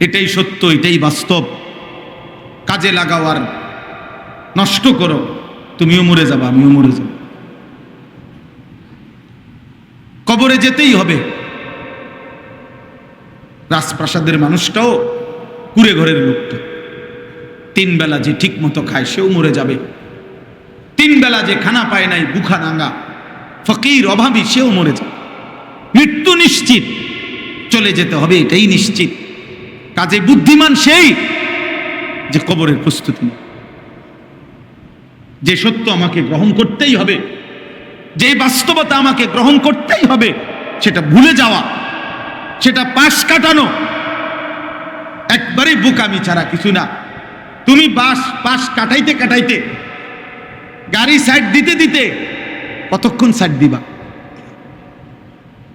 এটাই সত্য, এটাই বাস্তব। কাজে লাগাও আর নষ্ট করো, তুমিও মরে যাবে, আমিও মরে যাব। কবরে যেতেই হবে। রাজপ্রাসাদের মানুষটাও কুড়ে ঘরের লোকটা, 3 বেলা যে ঠিক মতো খায় সেও মরে যাবে। 3 বেলা যে খানা পায় নাই, বুখা নাঙ্গা ফকির অভাবী, সেও মরে যাবে। মৃত্যু নিশ্চিত, চলে যেতে হবে, এটাই নিশ্চিত। কাজে বুদ্ধিমান সেই যে কবরের প্রস্তুতি, যে সত্য আমাকে গ্রহণ করতেই হবে, যে বাস্তবতা আমাকে গ্রহণ করতেই হবে, সেটা ভুলে যাওয়া, সেটা পাশ কাটানো একবারে বোকামি ছাড়া কিছু না। তুমি পাশ কাটাইতে কাটাইতে, গাড়ি সাইড দিতে দিতে কতক্ষণ সাইড দিবা?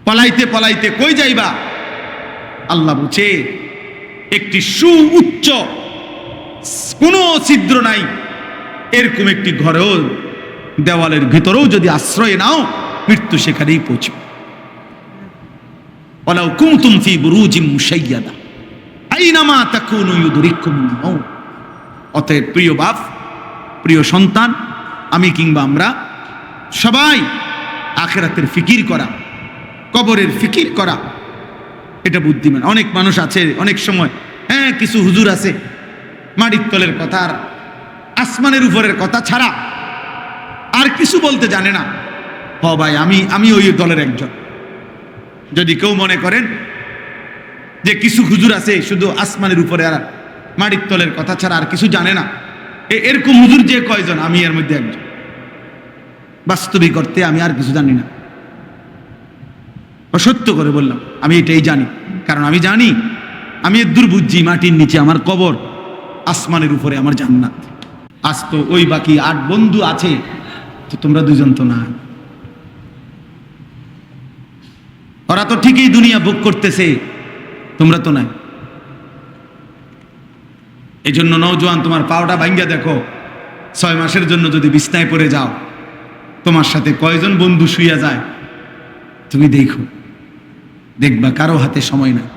পলাইতে পলাইতে কই যাইবা? আল্লাহ বলছে একটি সুউচ্চ, কোনো ছিদ্র নাই এরকম একটি ঘরেও, দেওয়ালের ভিতরেও যদি আশ্রয় নাও, মৃত্যু সেখানেই পৌঁছবে। ওয়ালাউ কুনতুম ফি বুরুজিম মুশাইয়াদা আইনামা তাকুনু ইউদরিকুমুল মাউত। অতএব প্রিয় বাপ, প্রিয় সন্তান, আমি কিংবা আমরা সবাই আখিরাতের ফিকির করা, কবরের ফিকির করা, এটা বুদ্ধিমান। অনেক মানুষ আছে অনেক সময়, হ্যাঁ কিছু হুজুর আছে মাটির তলের কথা আর আসমানের উপরের কথা ছাড়া আর কিছু বলতে জানে না। হ ভাই, আমি ওই দলের একজন। যদি কেউ মনে করেন যে কিছু হুজুর আছে শুধু আসমানের উপরে আর মাটির তলের কথা ছাড়া আর কিছু জানে না, এরকম হুজুর যে কয়জন, আমি এর মধ্যে একজন। বাস্তবিক অর্থে আমি আর কিছু জানি না। সত্য করে বললাম, আমি এটাই জানি। কারণ আমি জানি, আমি দূর বুঝছি, মাটির নিচে আমার কবর, আসমানের উপরে আমার জান্নাত। আজ তো ওই বাকি 8 বন্ধু আছে, তো তোমরা 2 জন তো না। ওরা তো ঠিকই দুনিয়া ভোগ করতেছে, তোমরা তো নাই। এই জন্য নওজোয়ান, তোমার পাওটা ভাঙ্গা দেখো। 6 মাসের জন্য যদি বিছনায় পড়ে যাও, তোমার সাথে কয়জন বন্ধু শুইয়া যায় তুমি দেখো, দেখবা কারো হাতে সময় নাই।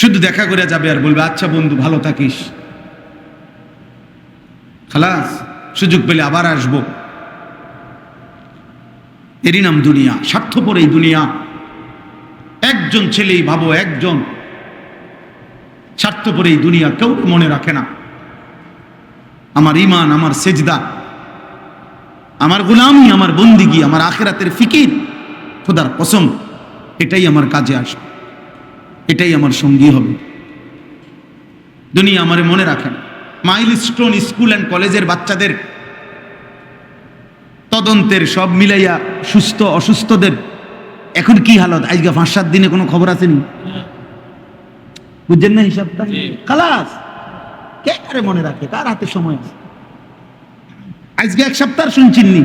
শুধু দেখা করে যাবে আর বলবে আচ্ছা বন্ধু ভালো থাকিস, খালাস, সুযোগ পেলে আবার আসবো। এরই নাম দুনিয়া, স্বার্থপর এই দুনিয়া। একজন ছেলেই ভাবো, একজন, স্বার্থপর এই দুনিয়া, কেউ মনে রাখে না আমার ঈমান, আমার সেজদা, আমার গোলামি, আমার বন্দিগি, আমার আখিরাতের ফিকির। খোদার কসম, এটাই আমার কাজে আসবে, এটাই আমার সঙ্গী হবে। দুনিয়া আমারে মনে রাখে না। মাইলস্টোন স্কুল অ্যান্ড কলেজের বাচ্চাদের তদন্তের সব মিলাইয়া সুস্থ অসুস্থদের এখন কি হালত, আজকে 5-7 দিনে কোনো খবর আসেনি? বুঝছেন না হিসাবটা? খালাস, কে কারে মনে রাখে, কার হাতে সময় আছে? আজকে 1 সপ্তাহ শুনছিনি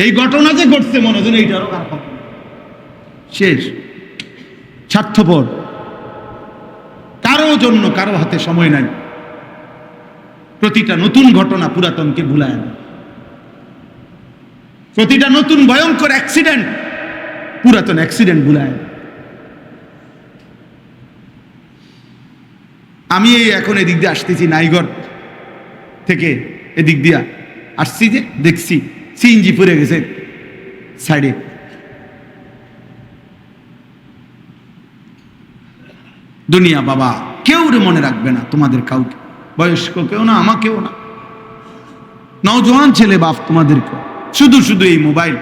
এই ঘটনা যে ঘটছে, মনে হয় এইটারও কার খবর শেষ। স্বার্থপর, কারো জন্য কারো হাতে সময় নাই। প্রতিটা নতুন ঘটনা পুরাতনকে ভুলায় না। প্রতিটা নতুন ভয়ঙ্কর অ্যাক্সিডেন্ট পুরাতন অ্যাক্সিডেন্ট ভুলায় না। আমি এই এখন এদিক দিয়ে আসতেছি, নাইগর থেকে এদিক দিয়া আসছি, যে দেখছি সিএনজি পড়ে গেছে সাইডে। দুনিয়া বাবা, কেউ রে মনে রাখবে না, তোমাদের কাউকে, বয়স্ক কেউ না, আমাকেও না, নওজোয়ান ছেলে বাপ তোমাদেরকে। শুধু শুধু এই মোবাইল,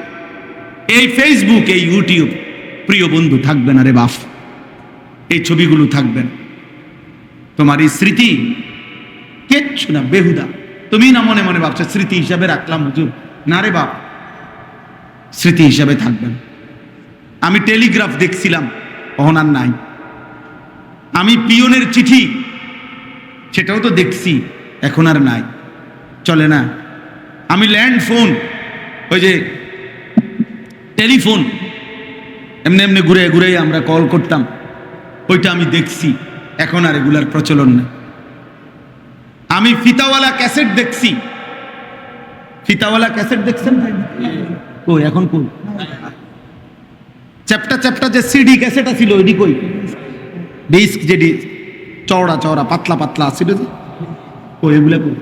এই ফেসবুক, এই ইউটিউব, প্রিয় বন্ধু থাকবে না রে বাপ। এই ছবিগুলো থাকবে না, তোমার এই স্মৃতি কিচ্ছু না, বেহুদা। তুমি না মনে মনে ভাবছো স্মৃতি হিসাবে রাখলাম হুজুর, না রে বাপ, স্মৃতি হিসাবে থাকবে না। আমি টেলিগ্রাফ দেখছিলাম, কখন আর নাই। আমি পিয়নের চিঠি, সেটাও তো দেখছি, এখন আর নাই, চলে না। আমি ল্যান্ড ফোন, ওই যে টেলিফোন, এমনি এমনি ঘুরে ঘুরে আমরা কল করতাম, ওইটা আমি দেখছি, এখন আর এগুলার প্রচলন না। আমি ফিতাওয়ালা ক্যাসেট দেখছি, ফিতাওয়ালা ক্যাসেট দেখছেন কই? এখন কই? চ্যাপ্টা চ্যাপ্টা যে সিডি ক্যাসেট আছিল, ওইটি কই? ডিস্ক যেটি চওড়া চওড়া পাতলা পাতলা আছে ও এগুলো করো।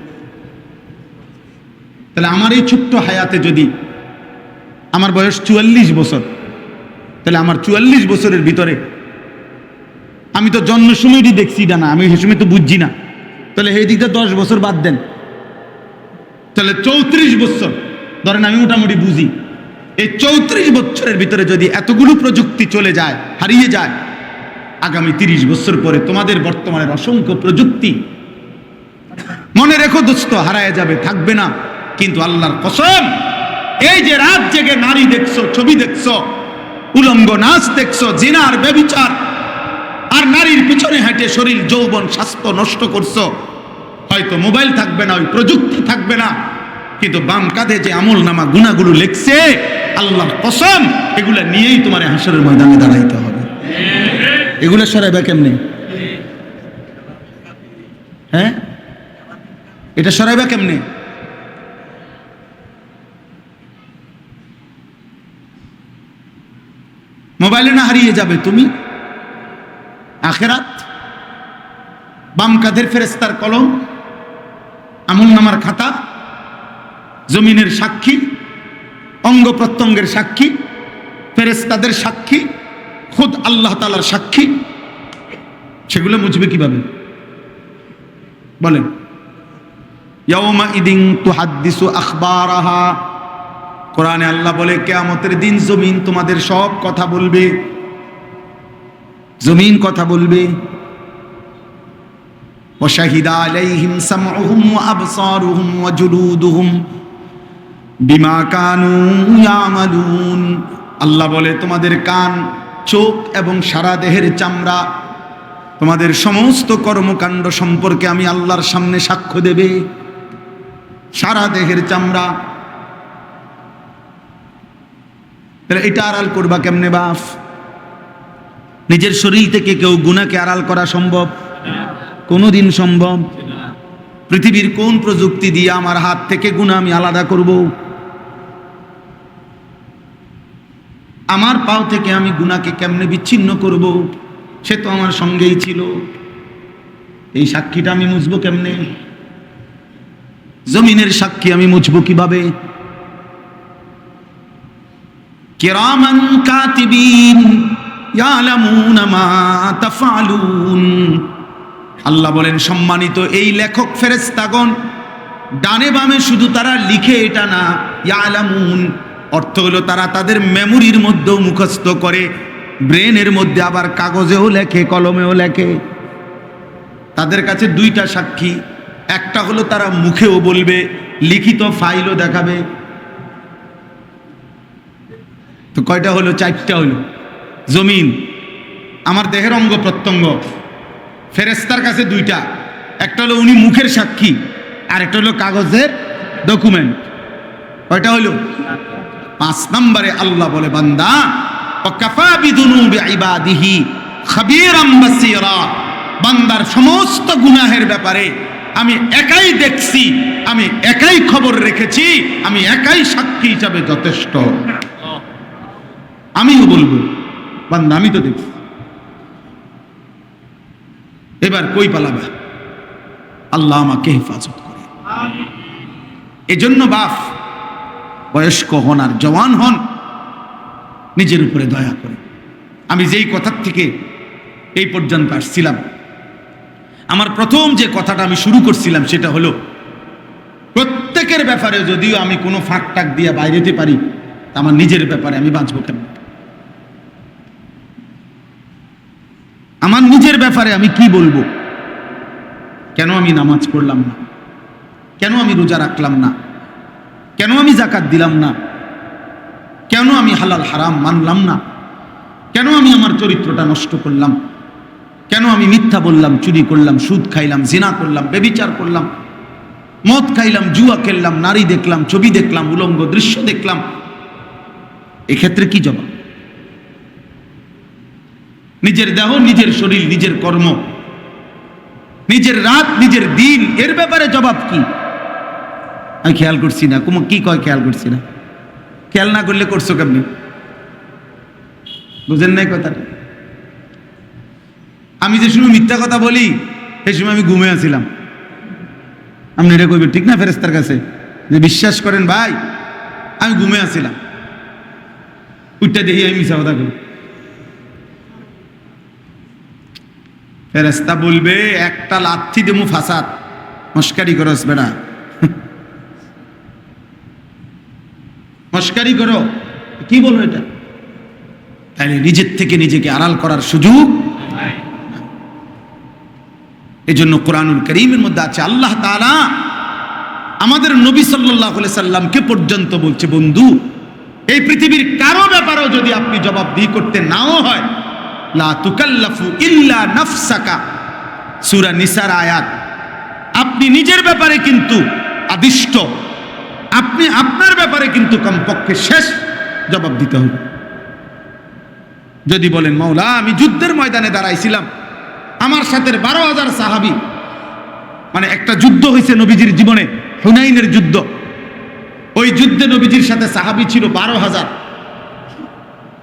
তাহলে আমার এই ছোট্ট হায়াতে যদি আমার বয়স 44 বছর, তাহলে আমার 44 বছরের ভিতরে আমি তো জন্ম সময়টি দেখছি এটা না, আমি সেই সময় তো বুঝছি না, তাহলে এই দিকটা 10 বছর বাদ দেন, তাহলে 34 বছর ধরেন আমি মোটামুটি বুঝি। এই 34 বছরের ভিতরে যদি এতগুলো প্রযুক্তি চলে যায়, হারিয়ে যায়, আগামী 30 বছর পরে তোমাদের বর্তমানের অসংখ্য প্রযুক্তি মনে রেখো দোস্ত হারায় যাবে, থাকবে না। কিন্তু আল্লাহর কসম, এই যে রাত জেগে নারী দেখছো, ছবি দেখছো, উলঙ্গ নাচ দেখছো, জিনা আর ব্যভিচার আর নারীর পিছনে হেঁটে শরীর যৌবন স্বাস্থ্য নষ্ট করছো, হয়তো মোবাইল থাকবে না, ওই প্রযুক্তি থাকবে না, কিন্তু বাম কাঁধে যে আমল নামা গুনাহগুলো লেখছে, আল্লাহর কসম এগুলা নিয়েই তোমার হাসরের ময়দানে দাঁড়াইতে হবে। এগুলো সরাইবা কেমনে? হ্যাঁ, এটা সরাইবা কেমনে? মোবাইলে না হারিয়ে যাবে তুমি আখেরাত? বাম কাঁধের ফেরেশতার কলম, আমলনামার খাতা, জমিনের সাক্ষী, অঙ্গ প্রত্যঙ্গের সাক্ষী, ফেরেশতাদের সাক্ষী, খুদ আল্লাহ তাআলার সাক্ষী, সেগুলো মুছবে কিভাবে বলেন? ইয়াউমা ইদিন তুহাদ্দিসু আখবারাহা, কোরআনে আল্লাহ বলে কিয়ামতের দিন জমিন তোমাদের সব কথা বলবে, জমিন কথা বলবে। ওয়াশাহিদা আলাইহিম সামউহুম ওয়া আবসারুহুম ওয়া জুলুদুহুম বিমা কানু ইয়ামালুন, আল্লাহ বলে তোমাদের কান, চোখ এবং সারা দেহের চামড়া তোমাদের সমস্ত কর্মকাণ্ড সম্পর্কে আমি আল্লাহর সামনে সাক্ষ্য দেবে। সারা দেহের চামড়া, তাহলে এটা আড়াল করবা কেমনে বাপ? নিজের শরীর থেকে কেউ গুনাহকে আড়াল করা সম্ভব? কোনোদিন সম্ভব? পৃথিবীর কোন প্রযুক্তি দিয়ে আমার হাত থেকে গুনাহ আমি আলাদা করব? আমার পাও থেকে আমি গুনাহকে কেমনে বিচ্ছিন্ন করব? সে তো আমার সঙ্গেই ছিল। এই সাক্ষীটা আমি মুছবো কেমনে? জমিনের সাক্ষী আমি মুছবো কিভাবে? কিরামান কাতিবিন ইয়ালামুনা মা তাফআলুন, আল্লাহ বলেন সম্মানিত এই লেখক ফেরেশতাগণ, ডানে বামে শুধু তারা লিখে এটা না, ইয়ালামুন অর্থ হলো তারা তাদের মেমোরির মধ্যেও মুখস্থ করে, ব্রেনের মধ্যে আবার কাগজেও লেখে, কলমেও লেখে। তাদের কাছে দুইটা সাক্ষী, একটা হলো তারা মুখেও বলবে, লিখিত ফাইলও দেখাবে। তো কয়টা হলো? 4টা হলো। জমিন আমার দেহের অঙ্গ প্রত্যঙ্গ, ফেরেশতার কাছে 2টা, একটা হলো উনি মুখের সাক্ষী, আর একটা হলো কাগজের ডকুমেন্ট। কয়টা হলো? 5 নম্বরে আল্লাহ বলে বান্দা ওয়াকাফা বিযুনুবি ইবাদিহি খাবীরাম বাসীরা, বান্দার সমস্ত গুনাহের ব্যাপারে আমি একাই দেখছি, আমি একাই খবর রেখেছি, আমি একাই সাক্ষী হিসাবে যথেষ্ট। আমিও বলবো বান্দা আমি তো দেখছি। এবার কই পালাবা? আল্লাহ আমাকে হেফাজত করে। এজন্য বাপ বয়স্ক হন আর জওয়ান হন, নিজের উপরে দয়া করে। আমি যেই কথার থেকে এই পর্যন্ত আসছিলাম, আমার প্রথম যে কথাটা আমি শুরু করছিলাম সেটা হলো, প্রত্যেকের ব্যাপারে যদিও আমি কোনো ফাঁক টাক দিয়ে বাইরেতে পারি, আমার নিজের ব্যাপারে আমি বাঁচবো কেন? আমার নিজের ব্যাপারে আমি কি বলবো? কেন আমি নামাজ পড়লাম না? কেন আমি রোজা রাখলাম না? কেন আমি যাকাত দিলাম না? কেন আমি হালাল হারাম মানলাম না? কেন আমি আমার চরিত্রটা নষ্ট করলাম? কেন আমি মিথ্যা বললাম, চুরি করলাম, সুদ খাইলাম, জিনা করলাম, ব্যভিচার করলাম, মদ খাইলাম, জুয়া খেললাম, নারী দেখলাম, ছবি দেখলাম, উলঙ্গ দৃশ্য দেখলাম? এক্ষেত্রে কি জবাব? নিজের দেহ, নিজের শরীর, নিজের কর্ম, নিজের রাত, নিজের দিন, এর ব্যাপারে জবাব কি? আমি খেয়াল করছি না। কি কয় খেয়াল করছি না? খেয়াল না করলে করছো কেমনি? বুঝেন নাই কথাটা? আমি যে সময় মিথ্যা কথা বলি সেই সময় আমি ঘুমে আছিলাম। আপনি এটা কইবেন ঠিক না ফেরেশতার কাছে যে বিশ্বাস করেন ভাই আমি ঘুমে আছিলাম, উঠটা দেখি আমি মিথ্যা কথা করি। ফেরেশতা বলবে একটা লাথি দেমু ফাসাদ, মস্কারি করস বেড়া, মস্কারি করো, কি বলো এটা? তাহলে নিজের থেকে নিজেকে আড়াল করার সুযোগ। এই জন্য কোরআনুল কারীমের মধ্যে আছে আল্লাহ তাআলা আমাদের নবী সাল্লাল্লাহু আলাইহি সাল্লামকে পর্যন্ত বলছে, বন্ধু এই পৃথিবীর কারো ব্যাপারেও যদি আপনি জবাবদিহি করতে নাও হয়, লা তুকাল্লাফু ইল্লা নাফসাকা, সূরা নিসার আয়াত। আপনি নিজের ব্যাপারে কিন্তু আদিষ্ট, আপনি আপনার ব্যাপারে কিন্তু কমপক্ষে শেষ জবাব দিতে হবে। যদি বলেন মাওলা আমি যুদ্ধের ময়দানে দাঁড়াইছিলাম, আমার সাথে 12,000 সাহাবী, মানে একটা যুদ্ধ হয়েছে নবীজির জীবনে, হুনাইনের যুদ্ধ। ওই যুদ্ধে নবীজির সাথে সাহাবী ছিল 12,000,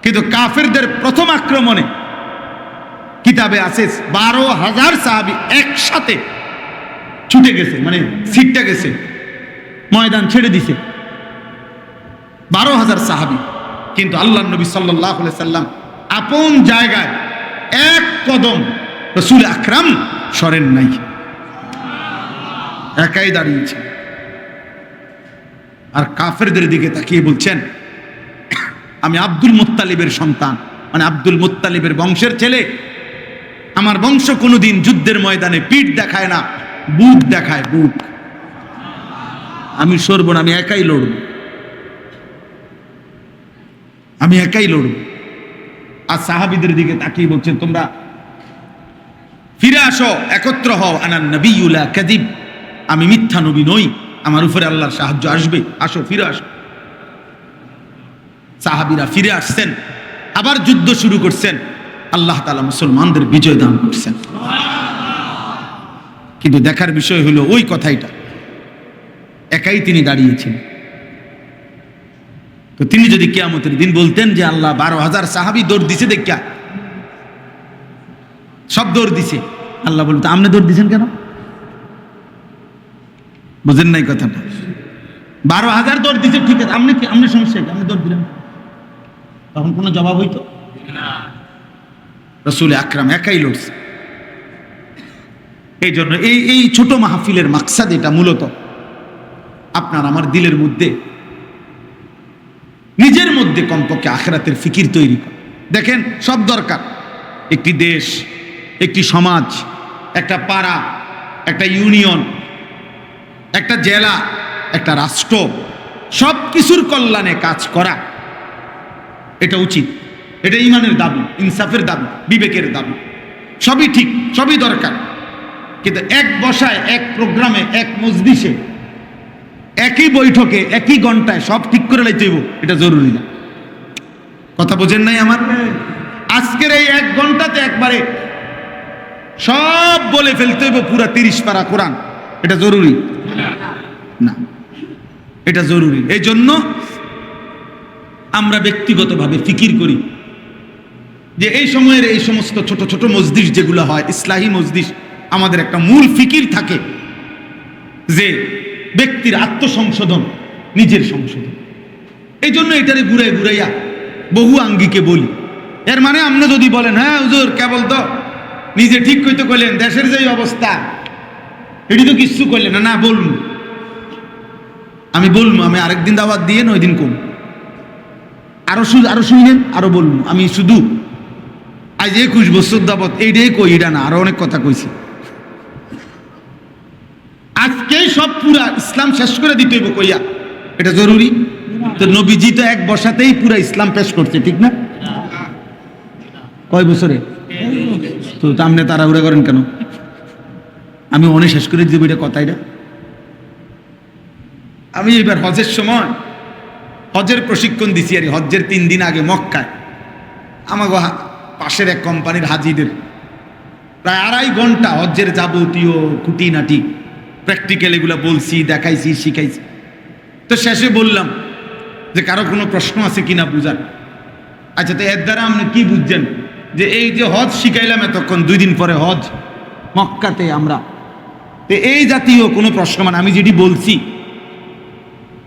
কিন্তু কাফেরদের প্রথম আক্রমণে কিতাবে আছে 12,000 সাহাবী একসাথে ছুটে গেছে, মানে ছিটটা গেছে, ময়দান ছেড়ে দিছে 12,000 সাহাবী। কিন্তু আল্লাহ নবী সাল্লাল্লাহু আলাইহি সাল্লাম আপন জায়গায় এক কদম রাসূল আকরাম সরেন নাই, একাই দাঁড়িয়েছে। আর কাফেরদের দিকে তাকিয়ে বলছেন আমি আব্দুল মুত্তালিবের সন্তান, মানে আব্দুল মুত্তালিবের বংশের ছেলে, আমার বংশ কোনোদিন যুদ্ধের ময়দানে পিঠ দেখায় না, বুক দেখায়, বুক। আমি সরব না, আমি একাই লড়ব, আমি একাই লড়ব। আর সাহাবীদের দিকে তাকিয়ে বলছেন তোমরা ফিরে আসো, একত্র হও, আনা নবিয়্যুল লা কাযিব, আমি মিথ্যা নবী নই, আমার উপরে আল্লাহর সাহায্য আসবে, আসো ফিরে আসো। সাহাবীরা ফিরে আসছেন, আবার যুদ্ধ শুরু করছেন, আল্লাহ তাআলা মুসলমানদের বিজয় দান করছেন। কিন্তু দেখার বিষয় হলো ওই কথাইটা, একাই তিনি দাঁড়িয়েছেন। তো তিনি যদি কিয়ামতের দিন বলতেন যে আল্লাহ 12,000 সাহাবী দৌড় দিছে, দেখা সব দৌড় দিছে, আল্লাহ বলতো আপনি দৌড় দিছেন কেন? বুঝেন নাই কথাটা? 12,000 দৌড় দিছে, ঠিক আছে, আপনি কি, আপনার সমস্যা কি, আপনি দৌড় দিলেন, তখন কোনো জবাব হইতো না। রাসূল আকরাম একাই লড়ছে। এই জন্য এই ছোট মাহফিলের মাকসাদ এটা, মূলত আপনার আমার দিলের মধ্যে, নিজের মধ্যে কমপক্ষে আখিরাতের ফিকির তৈরি করা। দেখেন সব দরকার, একটি দেশ, একটি সমাজ, একটা পাড়া, একটা ইউনিয়ন, একটা জেলা, একটা রাষ্ট্র, সব কিছুর কল্যাণে কাজ করা এটা উচিত, এটা ঈমানের দাবি, ইনসাফের দাবি, বিবেকের দাবি, সবই ঠিক, সবই দরকার। কিন্তু এক বসায়, এক প্রোগ্রামে, এক মজলিসে, একই বৈঠকে, একই ঘন্টায় সব ঠিক করে লাইতে হইব, এটা জরুরি না। কথা বোঝেন নাই আমার? আজকের এই 1 ঘন্টাতে একবারে সব বলে ফেলতে হইব, পুরা 30 পারা কোরআন, এটা জরুরি না, এটা জরুরি। এই জন্য আমরা ব্যক্তিগতভাবে ফিকির করি যে এই সময়ের এই সমস্ত ছোট ছোট মজলিস যেগুলো হয়, ইসলাহী মজলিস, আমাদের একটা মূল ফিকির থাকে যে ব্যক্তির আত্মসংশোধন, নিজের সংশোধন। এই জন্য এটারে ঘুরাই ঘুরাইয়া বহু আঙ্গিকে বলি। এর মানে আপনি যদি বলেন হ্যাঁ হুজুর কেবল তো নিজে ঠিক কইতে কইলেন, দেশের যে অবস্থা এটি তো কিচ্ছু কইলেন না, না বলবো, আমি বলবো, আমি আরেকদিন দাওয়াত দিয়ে ওই দিন কম, আরো শুনলেন, আরো বলবো। আমি শুধু আজ 21 বছর দাওয়াত এইটাই কই, এটা না, আরো অনেক কথা কইছি। আজকেই সব পুরা ইসলাম শেষ করে দিতে হইব কইয়া, এটা জরুরি? তো নবীজি তো এক বসাতেই পুরা ইসলাম পেশ করছে, ঠিক না? কয় বছরে? তো আপনি তাড়াহুড়া করেন কেন? আমি অনেক শেষ করে দিব, এটা কথা। এটা আমি এবার হজের সময় হজের প্রশিক্ষণ দিছি, আর হজের 3 দিন আগে মক্কায় আমার পাশের এক কোম্পানির হাজিদের প্রায় 2.5 ঘন্টা হজের যাবতীয় খুঁটিনাটি প্র্যাকটিক্যাল এগুলো বলছি, দেখাইছি, শিখাইছি। তো শেষে বললাম যে কারো কোনো প্রশ্ন আছে কিনা বুঝার। আচ্ছা, তো এর দ্বারা আপনি কি বুঝছেন যে এই যে হজ শিখাইলাম এতক্ষণ, 2 দিন পরে হজ মক্কাতে আমরা, এই জাতীয় কোনো প্রশ্ন, মানে আমি যেটি বলছি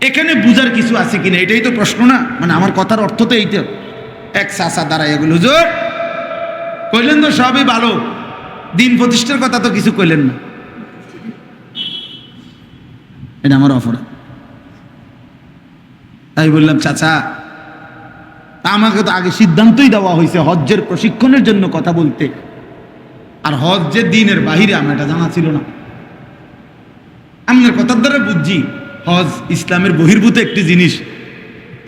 এখানে বুঝার কিছু আছে কিনা এটাই তো প্রশ্ন না? মানে আমার কথার অর্থ তো এইটা। এক চাচা দাঁড়াই এগুলো, হুজুর কইলেন তো সবই ভালো, দিন প্রতিষ্ঠার কথা তো কিছু কইলেন না। এটা আমার অপরাধ। তাই বললাম, চাচা আমাকে তো আগে সিদ্ধান্তই দেওয়া হয়েছে হজ্জের প্রশিক্ষণের জন্য কথা বলতে, আর হজ যে দিনের বাহিরে আমার এটা জানা ছিল না। আপনার কথার দ্বারা বুঝছি হজ ইসলামের বহির্ভূত একটি জিনিস।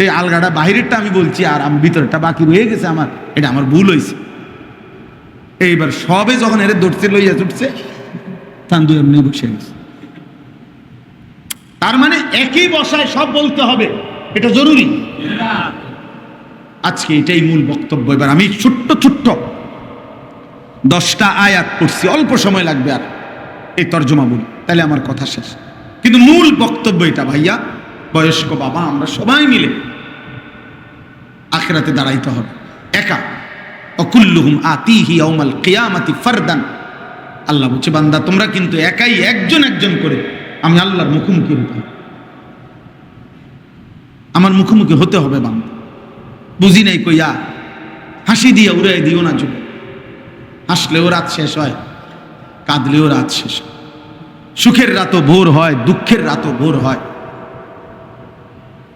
এই আলগাটা বাহিরেরটা আমি বলছি, আর আমি ভিতরটা বাকি রয়ে গেছে আমার, এটা আমার ভুল হয়েছে। এইবার সবে যখন এর দৌড়ছে লইয়া ছুটছে, তান্দু এমনি বসে গেছে। তার মানে একই বসায় সব বলতে হবে, এটা জরুরি। আজকে এটাই মূল বক্তব্য। এবার আমি ছোট্ট ছোট্ট 10টা আয়াত পড়ছি, অল্প সময় লাগবে আর এই তর্জমা বলি, তাহলে আমার কথা শেষ। কিন্তু মূল বক্তব্য এটা ভাইয়া, বয়স্ক বাবা আমরা সবাই মিলে আখিরাতে দাঁড়াইতে হবে একা। অকুল্লুহুম আতিহি ইয়াউমাল কিয়ামাতি ফারদান। আল্লাহ বলছে, বান্দা তোমরা কিন্তু একাই, একজন একজন করে আমি আল্লাহর মুখোমুখি হতে হবে। আমার মুখোমুখি হতে হবে বান্দা। বুঝি নাই কইয়া হাসি দিয়ে উড়াই দিও না চুপ। হাসলেও রাত শেষ হয়, কাঁদলেও রাত শেষ হয়। সুখের রাতও ভোর হয়, দুঃখের রাতও ভোর হয়,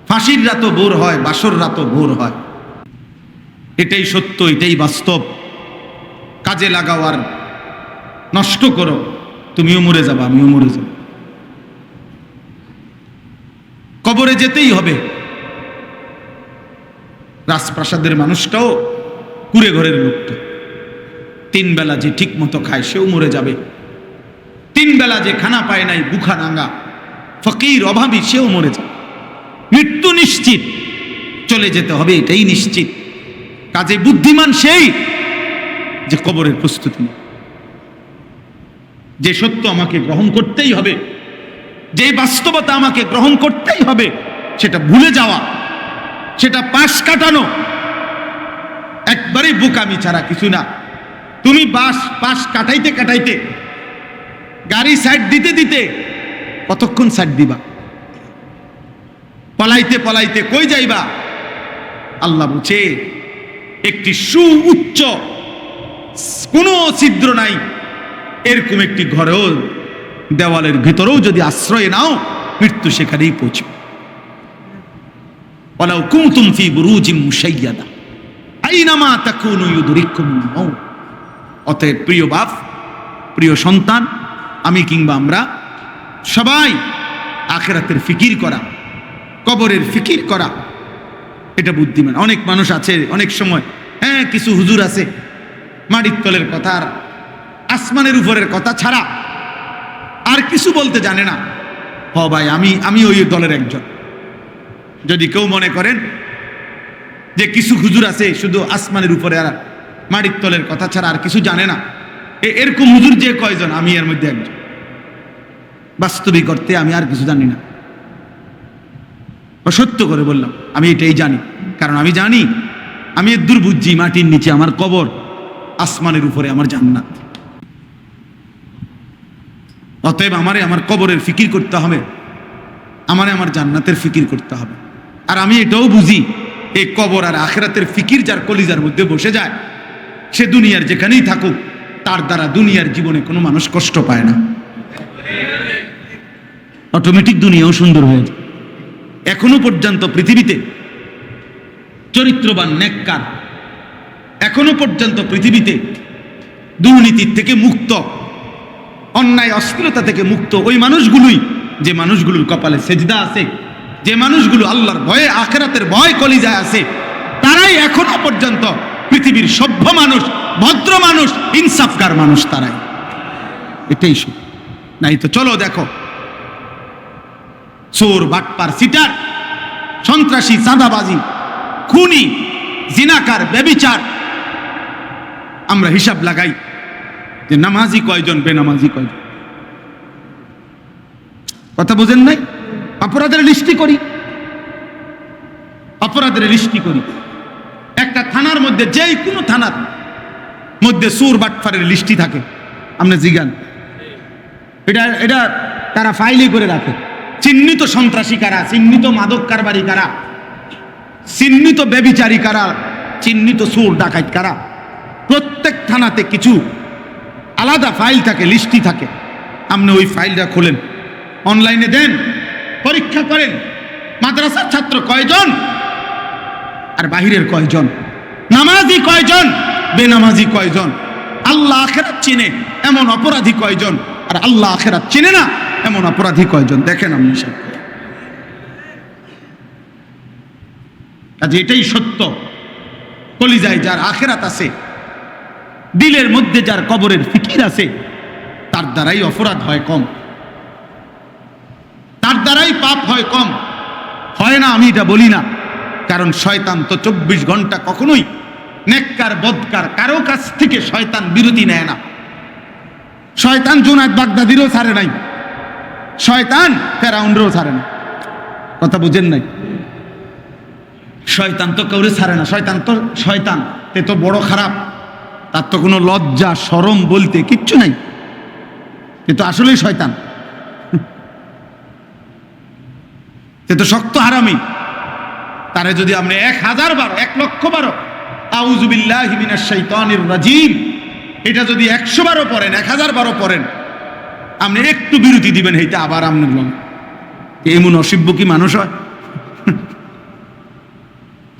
ফাঁসির রাতও ভোর হয়, বাসর রাতও ভোর হয়। এটাই সত্য, এটাই বাস্তব। কাজে লাগাও আর নষ্ট করো, তুমিও মরে যাবা, আমিও মরে যাব। কবরে যেতেই হবে। রাজপ্রাসাদের মানুষটাও, কুড়ে ঘরের লোকটা, 3 বেলা যে ঠিক মতো খায় সেও মরে যাবে। 3 বেলা যে খানা পায় নাই, বুখা নাঙ্গা ফকির অভাবী, সেও মরে যাবে। মৃত্যু নিশ্চিত, চলে যেতে হবে, এটাই নিশ্চিত। কাজে বুদ্ধিমান সেই যে কবরের প্রস্তুতি, যে সত্য আমাকে গ্রহণ করতেই হবে, যে বাস্তবতা আমাকে গ্রহণ করতেই হবে, সেটা ভুলে যাওয়া, সেটা পাশ কাটানো একবারেই বোকামি ছাড়া কিছু না। তুমি পাশ কাটাইতে কাটাইতে, গাড়ি সাইড দিতে দিতে কতক্ষণ সাইড দিবা? পলাইতে পলাইতে কই যাইবা? আল্লাহ বলছে, একটি সুউচ্চ কোনো ছিদ্র নাই এরকম একটি ঘরেও, দেওয়ালের ভিতরেও যদি আশ্রয় নাও, মৃত্যু সেখানেই পৌঁছবে। ওয়ালাউ কুনতুম ফি বুরুজিম মুশাইয়াদা আইনামা তাকুনু ইউদরিকুমুল মাউত। অতএব প্রিয় বাপ, প্রিয় সন্তান, আমি কিংবা আমরা সবাই আখিরাতের ফিকির করা, কবরের ফিকির করা, এটা বুদ্ধিমান। অনেক মানুষ আছে অনেক সময়, হ্যাঁ কিছু হুজুর আছে মাটির তলের কথা আর আসমানের উপরের কথা ছাড়া আর কিছু বলতে জানে না। হ ভাই, আমি ওই দলের একজন। যদি কেউ মনে করেন যে কিছু হুজুর আছে শুধু আসমানের উপরে আর মাটির তলের কথা ছাড়া আর কিছু জানে না, এরকম হুজুর যে কয়জন, আমি এর মধ্যে একজন। বাস্তবিক অর্থে আমি আর কিছু জানি না। সত্য করে বললাম, আমি এটাই জানি। কারণ আমি জানি, আমি দূর বুঝছি, মাটির নিচে আমার কবর, আসমানের উপরে আমার জান্নাত। অতএব আমারে আমার কবরের ফিকির করতে হবে, আমারে আমার জান্নাতের ফিকির করতে হবে। আর আমি এটাও বুঝি, এই কবর আর আখিরাতের ফিকির যার কলিজার মধ্যে বসে যায়, সে দুনিয়ার যেখানেই থাকুক, তার দ্বারা দুনিয়ার জীবনে কোনো মানুষ কষ্ট পায় না। অটোমেটিক দুনিয়াও সুন্দর হয়ে যায়। এখনো পর্যন্ত পৃথিবীতে চরিত্রবান, নেককার, এখনো পর্যন্ত পৃথিবীতে দুর্নীতির থেকে মুক্ত, অন্যায় অশ্লীলতা থেকে মুক্ত ওই মানুষগুলোই, যে মানুষগুলোর কপালে সেজদা আছে, যে মানুষগুলো আল্লাহর ভয়ে, আখিরাতের ভয় কলিজায় আছে, তারাই এখনো পর্যন্ত পৃথিবীর সভ্য মানুষ, ভদ্র মানুষ, ইনসাফগার মানুষ তারাই। এটাই সব। নাই তো চলো দেখো, চোর, বাটপার, সিটার, সন্ত্রাসী, চাঁদাবাজি, খুনি, জিনাকার, ব্যভিচার, আমরা হিসাব লাগাই যে নামাজি কয়জন, বেনামাজি কয়জন। কথা বোঝেন নাই? অপরাধের লিস্টি করি, অপরাধের লিস্টি করি। একটা থানার মধ্যে, যেই কোনো থানার মধ্যে সুর বাটফারের লিস্টি থাকে, আপনি জিগান, এটা এটা তারা ফাইলে করে রাখে। চিহ্নিত সন্ত্রাসী কারা, চিহ্নিত মাদক কারবারি কারা, চিহ্নিত ব্যভিচারী কারা, চিহ্নিত সুর ডাকাত কারা, প্রত্যেক থানাতে কিছু আলাদা ফাইল থাকে, লিস্টি থাকে। আপনি ওই ফাইলটা খোলেন, অনলাইনে দেন, পরীক্ষা করেন মাদ্রাসার ছাত্র কয়জন আর বাহিরের কয়জন, নামাজি কয়জন, বেনামাজি কয়জন, আল্লাহ আখিরাত চিনে এমন অপরাধী কয়জন, আর আল্লাহ আখিরাত চিনে না এমন অপরাধী কয়জন, দেখেন আপনি সব। আজ এটাই সত্য, কলিজায় যার আখিরাত আছে, দিলের মধ্যে যার কবরের ফিকির আছে, তার দ্বারাই অপরাধ হয় কম, তার দ্বারাই পাপ হয় কম। হয় না আমি এটা বলি না, কারণ শয়তান তো 24 ঘন্টা কখনোই নেককার বদকার কারো কাছ থেকে শয়তান বিরতি নেয় না। শয়তান জুনায়েদ বাগদাদিরও ছাড়ে নাই, শয়তান ফেরাউনরও ছাড়ে না, কথা বুঝেন নাই? শয়তান তো কাউরে ছাড়ে না, শয়তান তো শয়তান, তে তো বড় খারাপ, তার তো কোনো লজ্জা শরম বলতে কিচ্ছু নাই, এ তো আসলেই শয়তান, এ তো শক্ত হারামি। তারে যদি আপনি 1000 বার 1,00,000 বারও আউযু বিল্লাহি মিনাশ শাইতানির রাজিম এটা যদি 100 বারও পড়েন, 1000 বারও পড়েন, আপনি একটু বিরতি দিবেন, এইটা আবার আপনার লোক। এমন অসভ্য কি মানুষ হয়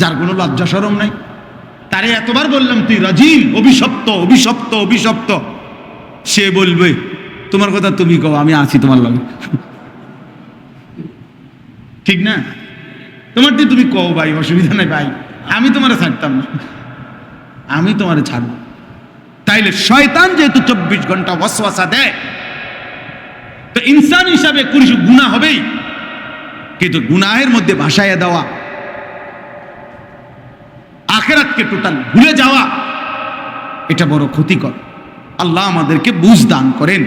যার কোনো লজ্জা শরম নাই? তারে এতবার বললাম তুই রাজিম, অভিশপ্ত অভিশপ্ত অভিশপ্ত, সে বলবে তোমার কথা তুমি কও, আমি আছি তোমার লগে, ঠিক না? তোমার দিয়ে তুমি কও ভাই, অসুবিধা নাই ভাই, আমি তোমারে ছাড়তাম না, আমি তোমারে ছাড়ব। তাইলে শয়তান যেহেতু 24 ঘন্টা ওয়াসওয়াসা দেয়, তো ইনসান হিসাবে গুনাহ হবেই, কিন্তু গুনাহের মধ্যে ভাসাইয়া দেওয়া, আখিরাতকে টোটাল ভুলে যাওয়া, এটা বড় ক্ষতিকর। আল্লাহ আমাদেরকে বুঝ দান করেন।